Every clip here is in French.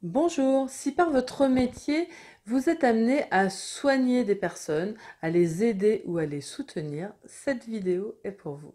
Bonjour, si par votre métier, vous êtes amené à soigner des personnes, à les aider ou à les soutenir, cette vidéo est pour vous.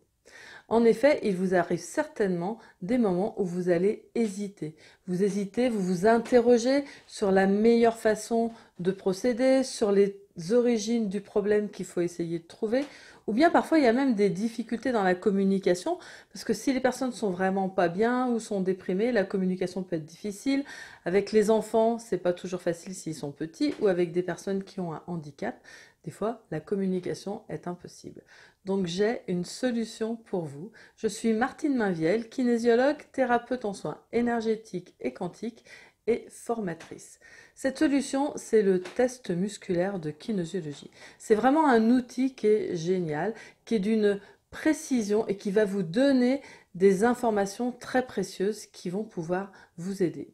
En effet, il vous arrive certainement des moments où vous allez hésiter. Vous hésitez, vous vous interrogez sur la meilleure façon de procéder, sur les origines du problème qu'il faut essayer de trouver, ou bien parfois il y a même des difficultés dans la communication, parce que si les personnes sont vraiment pas bien ou sont déprimées, la communication peut être difficile. Avec les enfants, c'est pas toujours facile s'ils sont petits, ou avec des personnes qui ont un handicap. Des fois, la communication est impossible. Donc j'ai une solution pour vous. Je suis Martine Mainviel, kinésiologue, thérapeute en soins énergétiques et quantiques et formatrice. Cette solution, c'est le test musculaire de kinésiologie. C'est vraiment un outil qui est génial, qui est d'une précision et qui va vous donner des informations très précieuses qui vont pouvoir vous aider.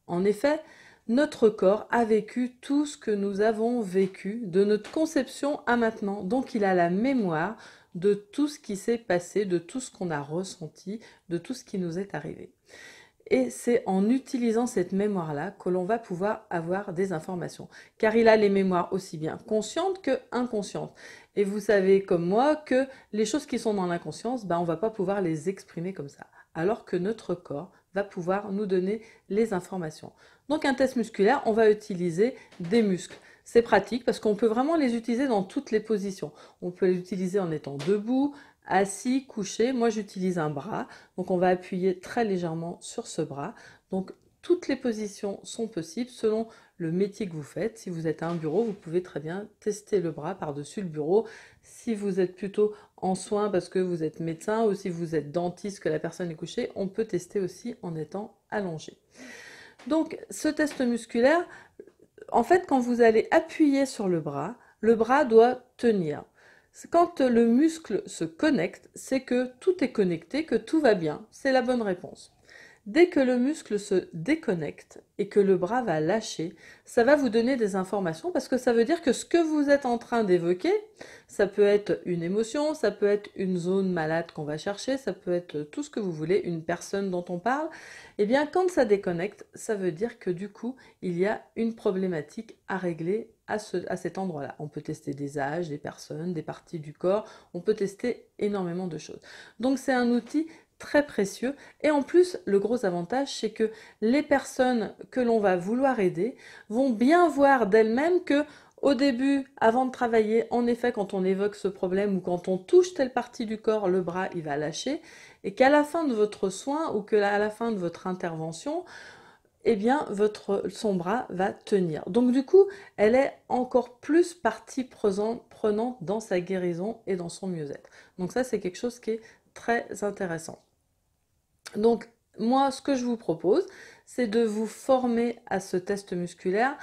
En effet, notre corps a vécu tout ce que nous avons vécu de notre conception à maintenant. Donc il a la mémoire de tout ce qui s'est passé, de tout ce qu'on a ressenti, de tout ce qui nous est arrivé. Et c'est en utilisant cette mémoire-là que l'on va pouvoir avoir des informations. Car il a les mémoires aussi bien conscientes que inconscientes. Et vous savez comme moi que les choses qui sont dans l'inconscience, on ne va pas pouvoir les exprimer comme ça. Alors que notre corps va pouvoir nous donner les informations. Donc un test musculaire, on va utiliser des muscles. C'est pratique parce qu'on peut vraiment les utiliser dans toutes les positions. On peut les utiliser en étant debout, assis, couché. Moi, j'utilise un bras. Donc, on va appuyer très légèrement sur ce bras. Donc, toutes les positions sont possibles selon le métier que vous faites. Si vous êtes à un bureau, vous pouvez très bien tester le bras par-dessus le bureau. Si vous êtes plutôt en soins parce que vous êtes médecin ou si vous êtes dentiste, que la personne est couchée, on peut tester aussi en étant allongé. Donc, ce test musculaire, en fait, quand vous allez appuyer sur le bras doit tenir. Quand le muscle se connecte, c'est que tout est connecté, que tout va bien. C'est la bonne réponse. Dès que le muscle se déconnecte et que le bras va lâcher, ça va vous donner des informations parce que ça veut dire que ce que vous êtes en train d'évoquer, ça peut être une émotion, ça peut être une zone malade qu'on va chercher, ça peut être tout ce que vous voulez, une personne dont on parle. Eh bien, quand ça déconnecte, ça veut dire que du coup, il y a une problématique à régler à cet endroit-là. On peut tester des âges, des personnes, des parties du corps, on peut tester énormément de choses. Donc c'est un outil très précieux et en plus le gros avantage c'est que les personnes que l'on va vouloir aider vont bien voir d'elles-mêmes que au début, avant de travailler, en effet, quand on évoque ce problème ou quand on touche telle partie du corps, le bras, il va lâcher, et qu'à la fin de votre soin ou qu'à la fin de votre intervention, eh bien, son bras va tenir. Donc du coup, elle est encore plus partie prenante dans sa guérison et dans son mieux-être. Donc ça, c'est quelque chose qui est très intéressant. Donc moi, ce que je vous propose, c'est de vous former à ce test musculaire.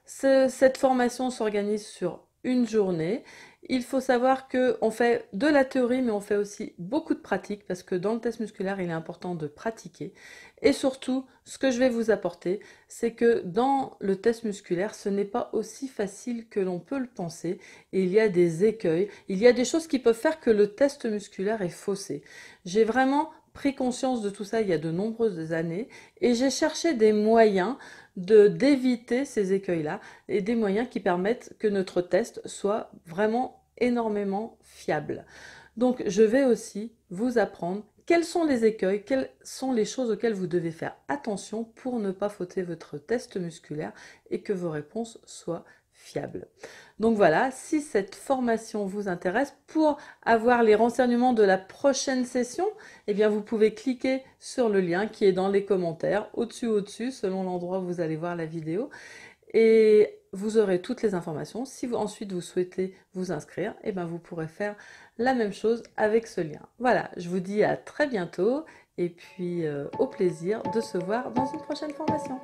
Cette formation s'organise sur une journée. Il faut savoir qu'on fait de la théorie, mais on fait aussi beaucoup de pratique, parce que dans le test musculaire, il est important de pratiquer. Et surtout, ce que je vais vous apporter, c'est que dans le test musculaire, ce n'est pas aussi facile que l'on peut le penser. Et il y a des écueils, il y a des choses qui peuvent faire que le test musculaire est faussé. J'ai vraiment pris conscience de tout ça il y a de nombreuses années et j'ai cherché des moyens d'éviter ces écueils-là et des moyens qui permettent que notre test soit vraiment énormément fiable. Donc je vais aussi vous apprendre quels sont les écueils, quelles sont les choses auxquelles vous devez faire attention pour ne pas fauter votre test musculaire et que vos réponses soient fiables. Donc voilà, si cette formation vous intéresse, pour avoir les renseignements de la prochaine session, eh bien vous pouvez cliquer sur le lien qui est dans les commentaires, au-dessus, selon l'endroit où vous allez voir la vidéo. Et vous aurez toutes les informations. Si vous, ensuite vous souhaitez vous inscrire, eh bien vous pourrez faire la même chose avec ce lien. Voilà, je vous dis à très bientôt et puis au plaisir de se voir dans une prochaine formation.